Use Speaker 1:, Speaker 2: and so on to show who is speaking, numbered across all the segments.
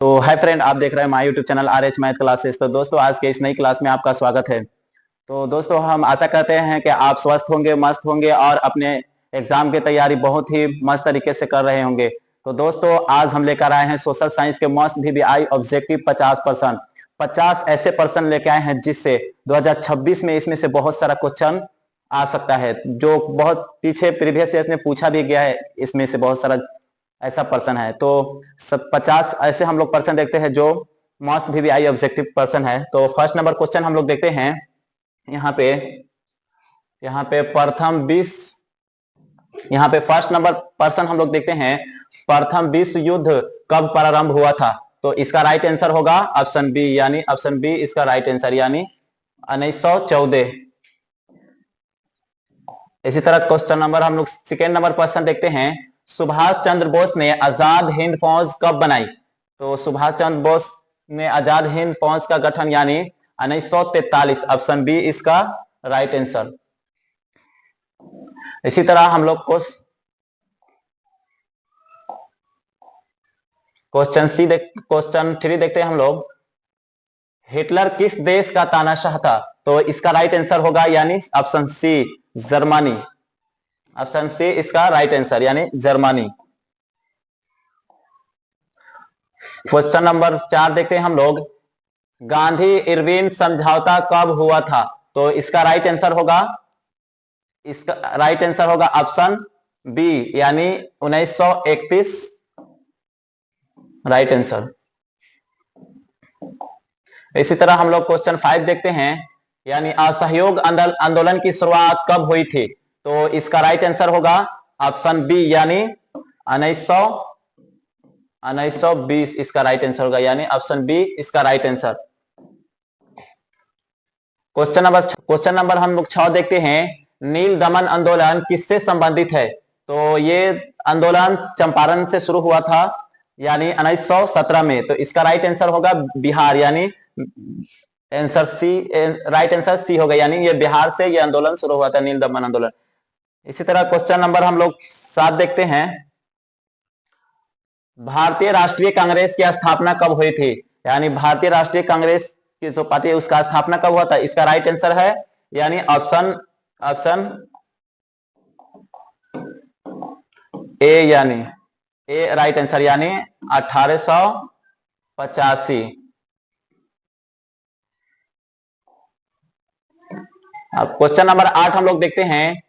Speaker 1: तो hi friend, आप देख रहे हैं my YouTube channel RH math classes. तो दोस्तों, आज के इस नई क्लास में आपका स्वागत है। तो दोस्तों, हम आशा करते हैं कि आप स्वस्थ होंगे, मस्त होंगे और अपने एग्जाम की तैयारी बहुत ही मस्त तरीके से कर रहे होंगे। तो दोस्तों, आज हम लेकर आए हैं सोशल साइंस के मस्त VBI ऑब्जेक्टिव 50%। 50 ऐसे पर्सन लेके आए हैं जिससे 2026 में इसमें से बहुत सारा क्वेश्चन आ सकता है, जो बहुत पीछे प्रीवियस ईयर में पूछा भी गया है। इसमें से बहुत सारा ऐसा पर्सन है। तो 50 ऐसे हम लोग पर्सन देखते हैं जो मस्त VBI ऑब्जेक्टिव पर्सन है। तो फर्स्ट नंबर क्वेश्चन हम लोग देखते हैं। यहाँ पे प्रथम विश्व यहाँ पे फर्स्ट नंबर पर्सन हम लोग देखते हैं, प्रथम विश्व युद्ध कब प्रारंभ हुआ था? तो इसका राइट आंसर होगा ऑप्शन बी, यानी ऑप्शन बी इसका राइट आंसर, यानी 1914। इसी तरह क्वेश्चन नंबर हम लोग सेकेंड नंबर पर्सन देखते हैं, सुभाष चंद्र बोस ने आजाद हिंद फौज कब बनाई? तो सुभाष चंद्र बोस ने आजाद हिंद फौज का गठन यानी 1943, ऑप्शन बी इसका राइट आंसर। इसी तरह हम लोग क्वेश्चन 3 देखते हैं हम लोग, हिटलर किस देश का तानाशाह था? तो इसका राइट आंसर होगा यानी option C Germany, option C इसका राइट आंसर यानी जर्मनी। क्वेश्चन नंबर 4 देखते हैं हम लोग, गांधी इरविन समझौता कब हुआ था? तो इसका राइट आंसर होगा ऑप्शन बी यानी 1931, राइट आंसर। इसी तरह हम लोग क्वेश्चन 5 देखते हैं, यानी असहयोग आंदोलन की शुरुआत कब हुई थी? तो इसका राइट आंसर होगा ऑप्शन बी यानी 1920, इसका राइट आंसर होगा, यानी ऑप्शन बी इसका राइट आंसर। क्वेश्चन नंबर हम लोग 6 देखते हैं, नील दमन आंदोलन किससे संबंधित है? तो ये आंदोलन चंपारण से शुरू हुआ था, यानी 1917 में। तो इसका राइट आंसर होगा बिहार, यानी answer C, right answer C होगा, यानी ये बिहार से ये आंदोलन शुरू हुआ था, नील दमन आंदोलन। इसी तरह क्वेश्चन नंबर हम लोग 7 देखते हैं, भारतीय राष्ट्रीय कांग्रेस की स्थापना कब हुई थी? यानी भारतीय राष्ट्रीय कांग्रेस की जो पार्टी है उसका स्थापना कब हुआ था? इसका राइट आंसर है यानी ऑप्शन ए, यानी ए राइट आंसर, यानी 1885। अब क्वेश्चन नंबर 8 हम लोग देखते हैं,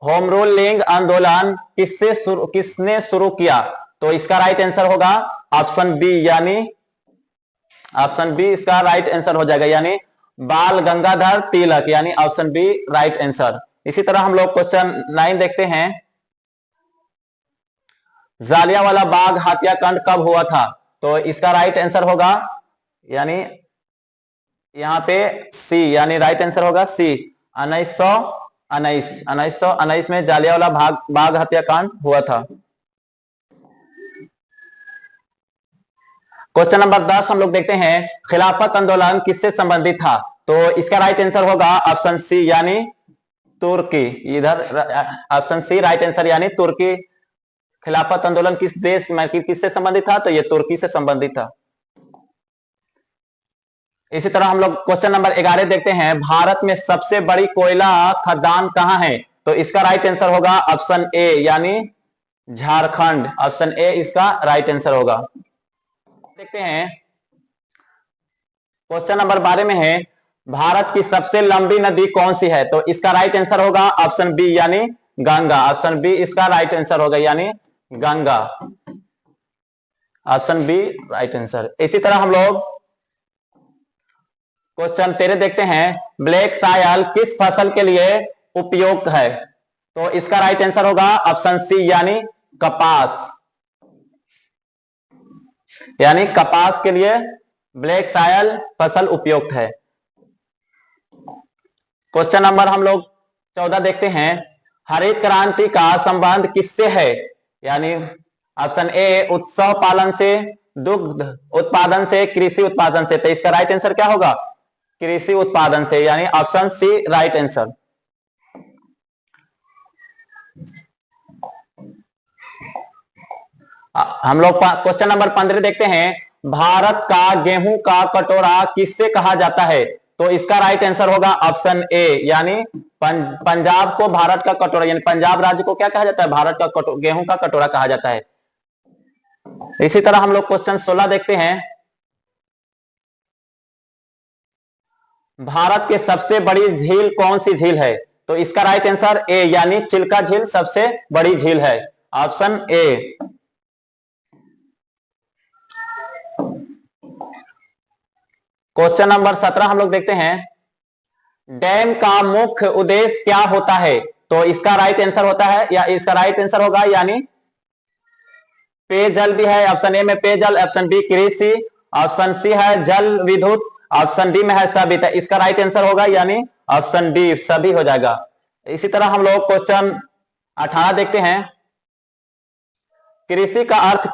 Speaker 1: होम रूल लिंग आंदोलन किसने शुरू किया? तो इसका राइट आंसर होगा ऑप्शन बी, यानी ऑप्शन बी इसका राइट आंसर हो जाएगा, यानी बाल गंगाधर तिलक, यानी ऑप्शन बी राइट आंसर। इसी तरह हम लोग क्वेश्चन 9 देखते हैं, जालियांवाला बाग हत्याकांड कब हुआ था? तो इसका राइट आंसर होगा, यानी यहाँ पे सी, यानी राइट आंसर होगा सी 1919 में जालियांवाला बाग हत्याकांड हुआ था। क्वेश्चन नंबर 10 हम लोग देखते हैं, खिलाफत आंदोलन किससे संबंधित था? तो इसका राइट आंसर होगा ऑप्शन सी, यानी तुर्की। इधर ऑप्शन सी राइट आंसर, यानी तुर्की। खिलाफत आंदोलन किस देश में किससे संबंधित था? तो ये तुर्की से संबंधित था। इसी तरह हम लोग क्वेश्चन नंबर 11 देखते हैं, भारत में सबसे बड़ी कोयला खदान कहां है? तो इसका राइट आंसर होगा ऑप्शन ए, यानी झारखंड, ऑप्शन ए इसका राइट आंसर होगा। देखते हैं क्वेश्चन नंबर 12 में है, भारत की सबसे लंबी नदी कौन सी है? तो इसका राइट आंसर होगा ऑप्शन बी, यानी गंगा, ऑप्शन बी इसका राइट आंसर होगा, यानी Ganga, option B right answer. इसी तरह हम लोग क्वेश्चन 13 देखते हैं, ब्लैक सायल किस फसल के लिए उपयुक्त है? तो इसका राइट आंसर होगा ऑप्शन सी, यानी कपास, यानी कपास के लिए ब्लैक सायल फसल उपयुक्त है। क्वेश्चन नंबर हम लोग 14 देखते हैं, हरित क्रांति का संबंध किससे है? यानी ऑप्शन ए उत्सव पालन से, दुग्ध उत्पादन से, कृषि उत्पादन से। तो इसका राइट आंसर क्या होगा? कृषि उत्पादन से, यानी ऑप्शन सी राइट आंसर। हम लोग क्वेश्चन नंबर 15 देखते हैं, भारत का गेहूं का कटोरा किससे कहा जाता है? तो इसका राइट आंसर होगा ऑप्शन ए, यानी पंजाब को भारत का कटोरा, यानी पंजाब राज्य को क्या कहा जाता है? भारत का गेहूं का कटोरा कहा जाता है। इसी तरह हम लोग क्वेश्चन 16 देखते हैं। भारत के सबसे बड़ी झील कौन सी झील है? तो इसका राइट आंसर ए, यानी चिल्का झील सबसे बड़ी झील है, ऑप्शन ए। क्वेश्चन नंबर 17 हम लोग देखते हैं। डैम का मुख्य उद्देश्य क्या होता है? तो इसका राइट आंसर होता है, या इसका राइट आंसर होगा यानी पेयजल भी है, ऑप्शन ए में पेयजल, ऑप्शन बी कृषि, ऑप्शन सी है जल विद्युत, ऑप्शन डी में है सभी। तो इसका राइट आंसर होगा यानी ऑप्शन डी सभी हो जाएगा। इसी तरह हम लोग क्वेश्चन 18 देखते हैं। कृषि का अर्थ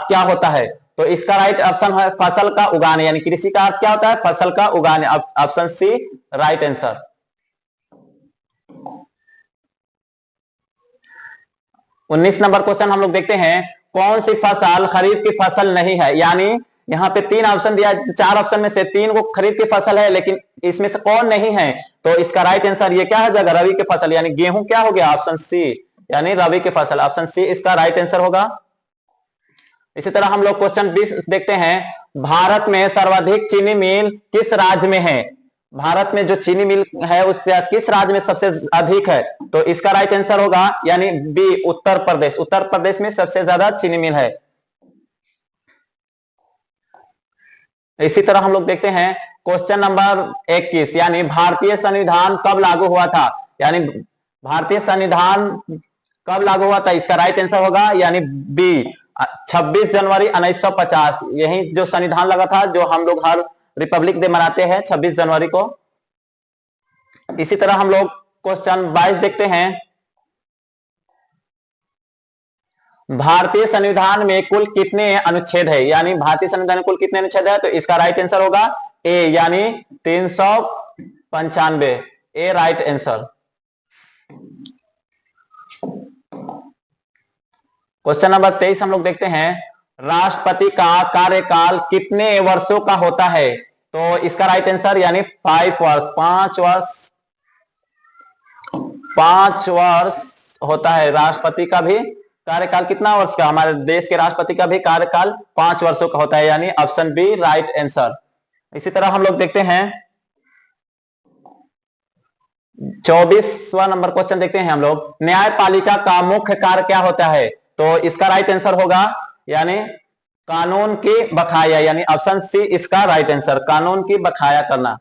Speaker 1: क्या होता है? तो इसका राइट ऑप्शन है फसल का उगाने, यानी कृषि का अर्थ क्या होता है? फसल का उगाने, ऑप्शन सी राइट आंसर। उन्नीस नंबर क्वेश्चन हम लोग देखते हैं। कौन सी फसल खरीफ की फसल नहीं है? यानी यहाँ पे 3 ऑप्शन दिया, 4 ऑप्शन में से 3 को खरीफ की फसल है, लेकिन इसमें से कौन नहीं है? तो इसका राइट आंसर ये क्या है जाएगा? रबी की फसल, यानी गेहूं क्या हो गया? ऑप्शन सी, यानी रबी की फसल, ऑप्शन सी इसका राइट आंसर होगा। इसी तरह हम लोग क्वेश्चन 20 देखते हैं। भारत में सर्वाधिक चीनी मिल किस राज्य में है? भारत में जो चीनी मिल है उससे किस राज्य में सबसे अधिक है? तो इसका राइट आंसर होगा यानी बी, उत्तर प्रदेश। उत्तर प्रदेश में सबसे ज्यादा चीनी मिल है। इसी तरह हम लोग देखते हैं क्वेश्चन नंबर 21, यानी भारतीय संविधान कब लागू हुआ था? यानी भारतीय संविधान कब लागू हुआ था? इसका राइट आंसर होगा यानी बी, 26 जनवरी 1950। यही जो संविधान लगा था, जो हम लोग हर रिपब्लिक डे मनाते हैं 26 जनवरी को। इसी तरह हम लोग क्वेश्चन 22 देखते हैं। भारतीय संविधान में कुल कितने अनुच्छेद है? यानी भारतीय संविधान में कुल कितने अनुच्छेद है? तो इसका राइट आंसर होगा ए, यानी 395, ए राइट आंसर। क्वेश्चन नंबर 23 हम लोग देखते हैं। राष्ट्रपति का कार्यकाल कितने वर्षों का होता है? तो इसका राइट आंसर यानी 5 वर्ष, 5 वर्ष होता है। राष्ट्रपति का भी कार्यकाल कितना वर्ष का? हमारे देश के राष्ट्रपति का भी कार्यकाल 5 वर्षों का होता है, यानी ऑप्शन बी राइट आंसर। इसी तरह हम लोग देखते हैं 24वां नंबर क्वेश्चन देखते हैं हम लोग। न्यायपालिका का मुख्य कार्य क्या होता है? तो इसका राइट आंसर होगा यानी कानून की बखाया, यानी ऑप्शन सी इसका राइट आंसर, कानून की बखाया करना।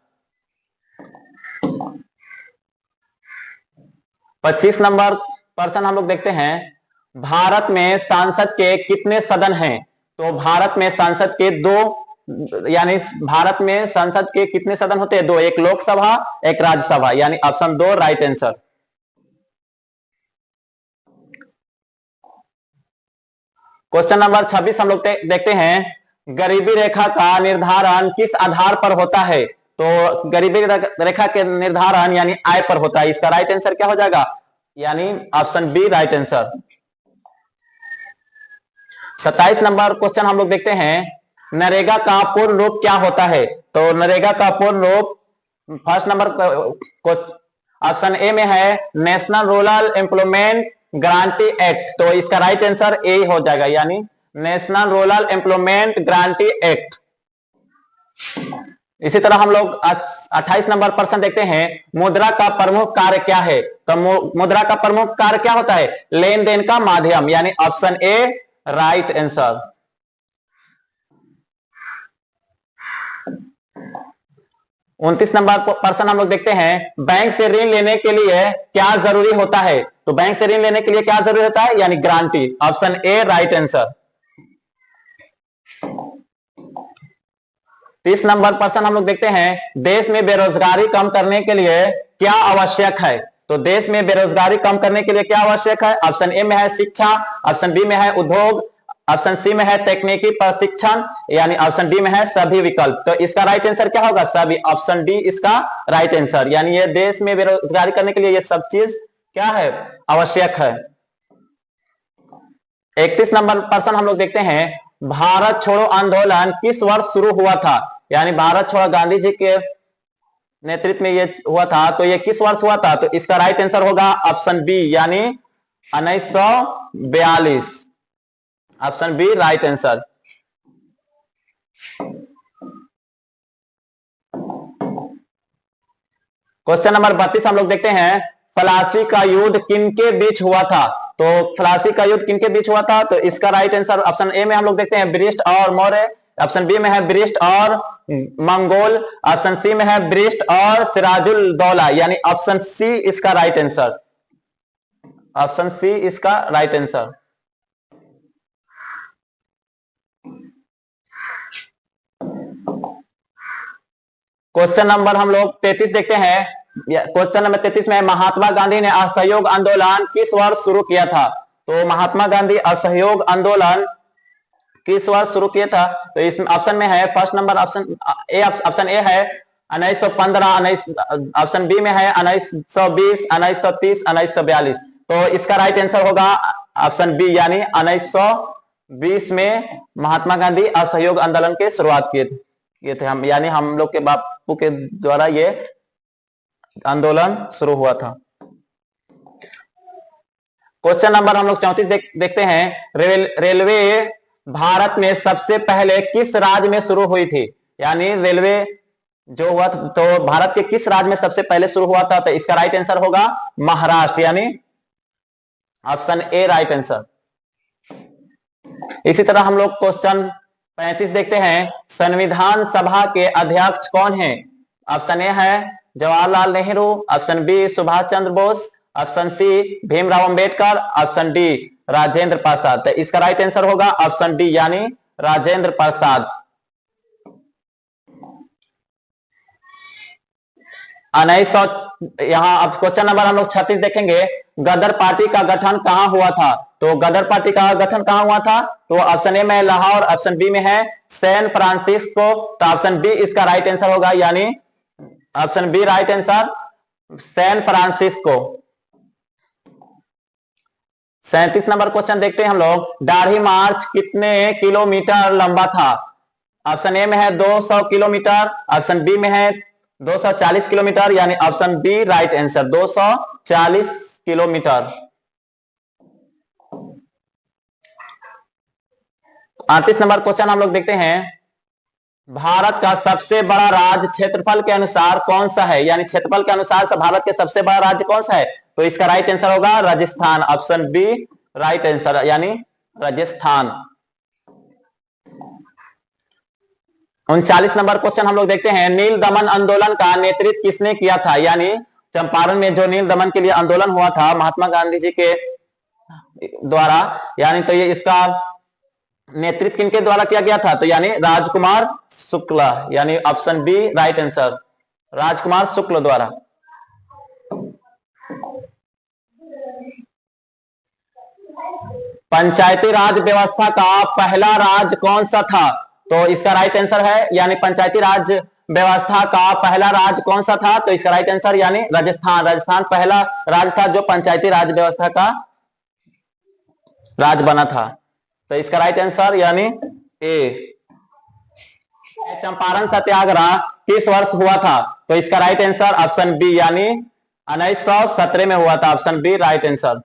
Speaker 1: 25 नंबर प्रश्न हम लोग देखते हैं। भारत में सांसद के कितने सदन हैं? तो भारत में सांसद के 2, यानी भारत में संसद के कितने सदन होते हैं? 2, एक लोकसभा एक राज्यसभा, यानी option 2 right answer. Question number 26 हम लोग देखते हैं। गरीबी रेखा का निर्धारण किस आधार पर होता है? तो गरीबी रेखा के निर्धारण यानी आय पर होता है। इसका राइट आंसर क्या हो जाएगा? यानी option B right answer. 27 number question हम लोग देखते हैं। नरेगा का पूर्ण रूप क्या होता है? तो नरेगा का पूर्ण रूप फर्स्ट नंबर ऑप्शन ए में है national rural employment guarantee act. तो इसका राइट आंसर ए हो जाएगा, यानी national rural employment guarantee act. इसी तरह हम लोग 28 नंबर प्रश्न देखते हैं। मुद्रा का प्रमुख कार्य क्या है? तो मुद्रा का प्रमुख कार्य क्या होता है? लेन देन का माध्यम, यानी option A right answer. 29 number प्रश्न हम लोग देखते हैं। बैंक से ऋण लेने के लिए क्या जरूरी होता है? तो बैंक से ऋण लेने के लिए क्या जरूरी होता है? यानी guarantee, option A right answer. 30 number प्रश्न हम लोग देखते हैं। देश में बेरोजगारी कम करने के लिए क्या आवश्यक है? तो देश में बेरोजगारी कम करने के लिए क्या आवश्यक है? ऑप्शन ए में है शिक्षा, ऑप्शन बी में है उद्योग, ऑप्शन सी में है तकनीकी प्रशिक्षण, यानी ऑप्शन डी में है सभी विकल्प। तो इसका राइट आंसर क्या होगा? सभी, ऑप्शन डी इसका राइट आंसर। यानी ये देश में बेरोजगारी करने के लिए ये सब चीज क्या है? आवश्यक है। 31 नंबर प्रश्न हम लोग देखते हैं। भारत छोड़ो आंदोलन किस वर्ष शुरू हुआ था? यानी भारत छोड़ो गांधी जी के नेतृत्व में ये हुआ था, तो ये किस वर्ष हुआ था? तो इसका राइट आंसर होगा ऑप्शन बी, यानी 1942। Option B right answer. Question number 32 हम लोग देखते हैं, फ्लासी का युद्ध किनके बीच हुआ था? तो फ्लासी का युद्ध किनके बीच हुआ था? तो इसका राइट आंसर ऑप्शन ए में हम लोग देखते हैं ब्रिस्ट और मौर्य, ऑप्शन बी में है ब्रिस्ट और मंगोल, ऑप्शन सी में है ब्रिस्ट और सिराजुल दौला, यानी ऑप्शन सी इसका राइट आंसर। ऑप्शन सी इसका राइट आंसर। क्वेश्चन नंबर हम लोग 33 देखते हैं। क्वेश्चन नंबर 33 में महात्मा गांधी ने असहयोग आंदोलन किस वर्ष शुरू किया था? तो महात्मा गांधी असहयोग आंदोलन किस वर्ष शुरू किया था? तो इस ऑप्शन में है फर्स्ट नंबर ऑप्शन ए है 1915, ऑप्शन बी में है 1920, 1930, 1942। तो इसका राइट आंसर होगा ऑप्शन बी, यानी 1920 में महात्मा गांधी असहयोग आंदोलन की शुरुआत किए थे हम, यानी हम लोग के बापू के द्वारा ये आंदोलन शुरू हुआ था। क्वेश्चन नंबर हम लोग 34 देखते हैं, रेलवे भारत में सबसे पहले किस राज्य में शुरू हुई थी? यानी रेलवे जो हुआ तो भारत के किस राज्य में सबसे पहले शुरू हुआ था? तो इसका राइट आंसर होगा महाराष्ट्र, यानी ऑप्शन ए राइट आंसर। इसी तरह हम लोग क्वेश्चन 35 देखते हैं, संविधान सभा के अध्यक्ष कौन है? ऑप्शन ए है Jawaharlal Nehru, option B Subhash Chandra Bose, option C Bhimrao Ambedkar, option D Rajendra Prasad. तो इसका राइट आंसर होगा ऑप्शन डी, यानी राजेंद्र प्रसाद। यहाँ अब क्वेश्चन नंबर हम लोग 36 देखेंगे, गदर पार्टी का गठन कहां हुआ था? तो गदर पार्टी का गठन कहां हुआ था? तो ऑप्शन ए में है लाहौर, ऑप्शन बी में है सैन फ्रांसिस्को। तो ऑप्शन बी इसका राइट आंसर होगा, यानी option B right answer San Francisco. 37 number question देखते हैं हम लोग, दाढ़ी मार्च कितने किलोमीटर लंबा था? ऑप्शन ए में है 200 किलोमीटर, ऑप्शन बी में है 240 किलोमीटर, यानी option B right answer 240 kilometre. 38 number question हम लोग देखते हैं, भारत का सबसे बड़ा राज्य क्षेत्रफल के अनुसार कौन सा है? यानी क्षेत्रफल के अनुसार से भारत के सबसे बड़ा राज्य कौन सा है? तो इसका राइट आंसर होगा Rajasthan, option B right answer, यानी राजस्थान। 39 नंबर क्वेश्चन हम लोग देखते हैं, नील दमन आंदोलन का नेतृत्व किसने किया था? यानी चंपारण में जो नील दमन के लिए आंदोलन हुआ था महात्मा गांधी जी के द्वारा, यानी तो ये इसका नेतृत्व किनके द्वारा किया गया था? तो यानी राजकुमार शुक्ला, यानी ऑप्शन बी राइट आंसर, राजकुमार शुक्ल द्वारा। पंचायती राज व्यवस्था का पहला राज्य कौन सा था? तो इसका राइट आंसर है, यानी पंचायती राज व्यवस्था का पहला राज्य कौन सा था? तो इसका राइट आंसर यानी राजस्थान। राजस्थान पहला राज्य था जो पंचायती राज व्यवस्था का राज्य बना था। तो इसका राइट आंसर यानी ए। चंपारण सत्याग्रह किस वर्ष हुआ था? तो इसका राइट आंसर ऑप्शन बी, यानी 1917 में हुआ था, option B right answer.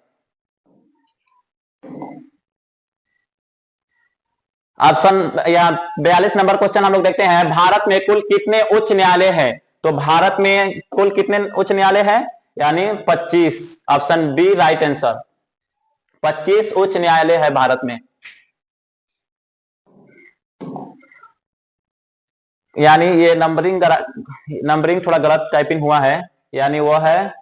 Speaker 1: Option या 42 नंबर क्वेश्चन हम लोग देखते हैं, भारत में कुल कितने उच्च न्यायालय है? तो भारत में कुल कितने उच्च न्यायालय है? यानी 25, ऑप्शन बी राइट आंसर, 25 उच्च न्यायालय है भारत में। यानी ये नंबरिंग थोड़ा गलत टाइपिंग हुआ है, यानी वो है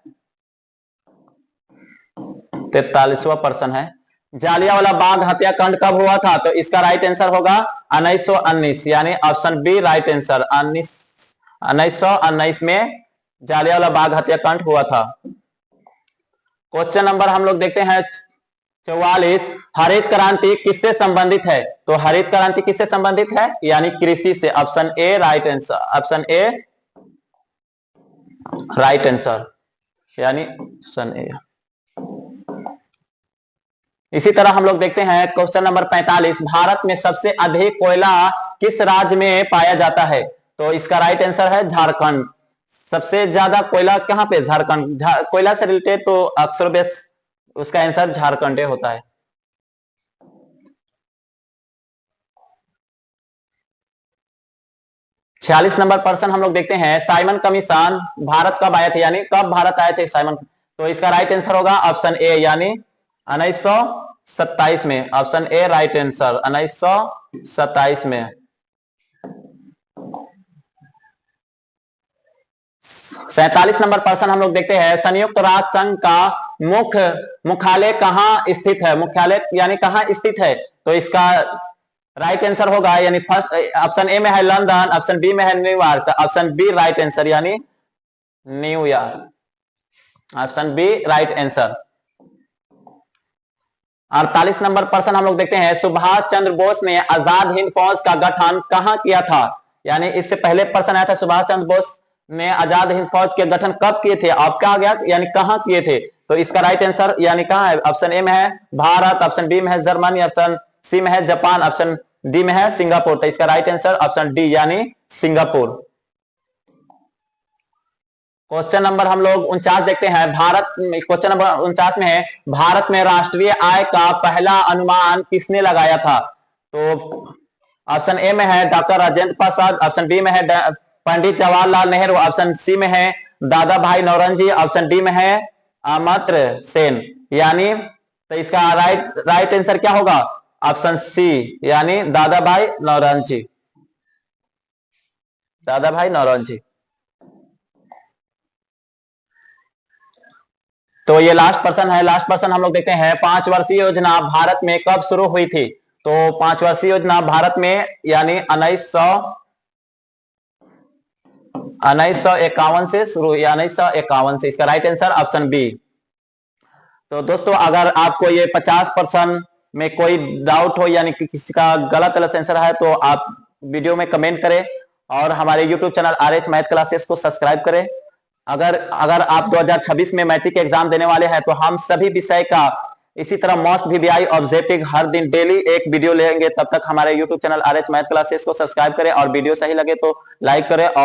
Speaker 1: 43वां पर्सन है। जालियांवाला बाग हत्याकांड कब हुआ था? तो इसका राइट आंसर होगा 1919, यानी ऑप्शन बी राइट आंसर, 1919 में जालियांवाला बाग हत्याकांड हुआ था। क्वेश्चन नंबर हम लोग देखते हैं 44, हरित क्रांति किससे संबंधित है? तो हरित क्रांति किससे संबंधित है? यानी कृषि से, option A right answer, option A right answer, यानी ऑप्शन ए। इसी तरह हम लोग देखते हैं क्वेश्चन नंबर 45, भारत में सबसे अधिक कोयला किस राज्य में पाया जाता है? तो इसका राइट आंसर है झारखंड। सबसे ज्यादा कोयला कहां पे? झारखंड। कोयला से रिलेटेड तो अक्सर बेस उसका आंसर झारखंड होता है। 46 नंबर प्रश्न हम लोग देखते हैं, साइमन कमीशन भारत कब आए थे, यानी कब भारत आए थे साइमन? तो इसका राइट आंसर होगा ऑप्शन ए, यानी 1927 में। ऑप्शन ए राइट आंसर, 1927 में। 47 नंबर प्रश्न हम लोग देखते हैं, संयुक्त राष्ट्र संघ का मुख्यालय कहां स्थित है? मुख्यालय यानी कहां स्थित है? तो इसका राइट आंसर होगा, यानी फर्स्ट ऑप्शन ए में है लंदन, ऑप्शन बी में है New York, option B right answer यानी New York. Option B right answer. 48 number प्रश्न हम लोग देखते हैं, सुभाष चंद्र बोस ने आजाद हिंद फौज का गठन कहां किया था? यानी इससे पहले प्रश्न आया था, सुभाष चंद्र बोस ने आजाद हिंद फौज के गठन कब किए थे? अब क्या आ गया, यानी कहां किए थे? तो इसका राइट आंसर यानी कहां है? ऑप्शन ए में है भारत, ऑप्शन बी में है जर्मनी, ऑप्शन सी में है जापान, ऑप्शन डी में है सिंगापुर। तो इसका राइट आंसर ऑप्शन डी यानी सिंगापुर। क्वेश्चन नंबर हम लोग 49 देखते हैं, क्वेश्चन नंबर 49 में है, भारत में राष्ट्रीय आय का पहला अनुमान किसने लगाया था? तो ऑप्शन ए में है doctor Rajendra Prasad, option B में है पंडित जवाहरलाल नेहरू, ऑप्शन सी में है दादा भाई नौरोजी, ऑप्शन डी में है अमर्त्य सेन। यानी तो इसका राइट आंसर क्या होगा? ऑप्शन सी यानी दादा भाई नौरोजी। दादा भाई नौरोजी। तो ये लास्ट पर्सन है। लास्ट पर्सन हम लोग देखते हैं, 5 वर्षीय योजना भारत में कब शुरू हुई थी? तो 5 वर्षीय योजना भारत में यानी 1951 से शुरू हुई, 1951 से। इसका राइट आंसर ऑप्शन बी। तो दोस्तों अगर आपको ये 50% में कोई डाउट हो, यानी कि किसी का गलत आंसर है, तो आप वीडियो में कमेंट करें और हमारे YouTube channel RH math classes को सब्सक्राइब करें। अगर आप 2026 में मैट्रिक एग्जाम देने वाले हैं, तो हम सभी विषय का इसी तरह मोस्ट VBI ऑब्जेक्टिव हर दिन डेली एक वीडियो लेंगे। तब तक हमारे YouTube channel RH math classes को सब्सक्राइब करें और वीडियो सही लगे तो लाइक करें और